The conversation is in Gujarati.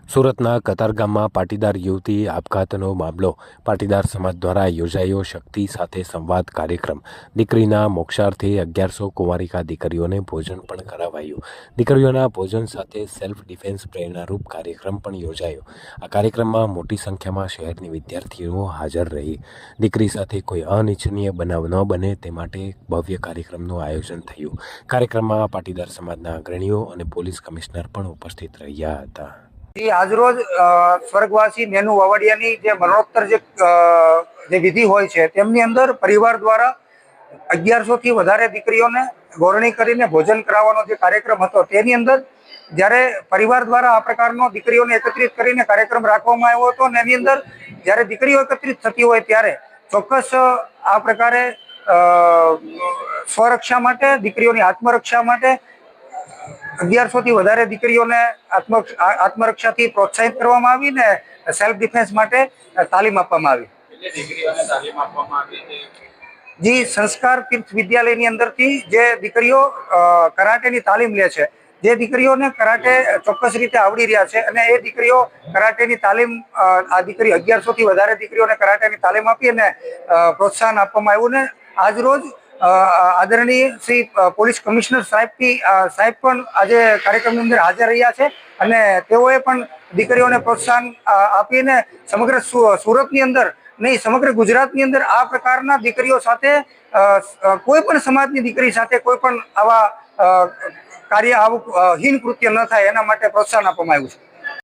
સુરતના કતારગામમાં પાટીદાર યુવતી આપઘાતનો મામલો. પાટીદાર સમાજ દ્વારા યોજાયો શક્તિ સાથે સંવાદ કાર્યક્રમ. દીકરીના મોક્ષાર્થે 1100 કુંવારિકા દીકરીઓને ભોજન પણ કરાવાયું. દીકરીઓના ભોજન સાથે સેલ્ફ ડિફેન્સ પ્રેરણારૂપ કાર્યક્રમ પણ યોજાયો. આ કાર્યક્રમમાં મોટી સંખ્યામાં શહેરની વિદ્યાર્થીઓ હાજર રહી. દીકરી સાથે કોઈ અનિચ્છનીય બનાવ ન બને તે માટે ભવ્ય કાર્યક્રમનું આયોજન થયું. કાર્યક્રમમાં પાટીદાર સમાજના અગ્રણીઓ અને પોલીસ કમિશનર પણ ઉપસ્થિત રહ્યા હતા. આજરોજ સ્વર્ગવાસી નેનુ વાવડિયાની જે મરણોત્તર જે વિધિ હોય છે તેમની અંદર પરિવાર દ્વારા 1100 થી વધારે દીકરીઓને ગોરણી કરીને ભોજન કરાવવાનો જે કાર્યક્રમ હતો તેની અંદર જ્યારે પરિવાર દ્વારા આ પ્રકારનો દીકરીઓને એકત્રિત કરીને કાર્યક્રમ રાખવામાં આવ્યો હતો અને એની અંદર જ્યારે દીકરીઓ એકત્રિત થતી હોય ત્યારે ચોક્કસ આ પ્રકારે સ્વરક્ષા માટે, દીકરીઓની આત્મરક્ષા માટે 1100 થી વધારે દીકરીઓને આત્મરક્ષાથી પ્રોત્સાહિત કરવામાં આવી ને સેલ્ફ ડિફેન્સ માટે તાલીમ આપવામાં આવી. જી સંસ્કાર તીર્થ વિદ્યાલયની અંદરથી જે દીકરીઓ કરાટેની તાલીમ લે છે, જે દીકરીઓને કરાટે ચોક્કસ રીતે આવડી રહ્યા છે અને એ દીકરીઓ કરાટેની તાલીમ આ દીકરી 1100 થી વધારે દીકરીઓને કરાટેની તાલીમ આપી અને પ્રોત્સાહન આપવામાં આવ્યું ને આજરોજ આદરણીય શ્રી પોલીસ કમિશનર સાહેબ પણ આજે કાર્યક્રમની અંદર હાજર રહ્યા છે અને તેઓએ પણ દીકરીઓને પ્રોત્સાહન આપીને સમગ્ર સુરતની અંદર નહીં સમગ્ર ગુજરાતની અંદર આ પ્રકારના દીકરીઓ સાથે કોઈ પણ સમાજની દીકરી સાથે કોઈ પણ આવા કાર્ય આવું હીન કૃત્ય ન થાય એના માટે પ્રોત્સાહન આપવામાં આવ્યું છે.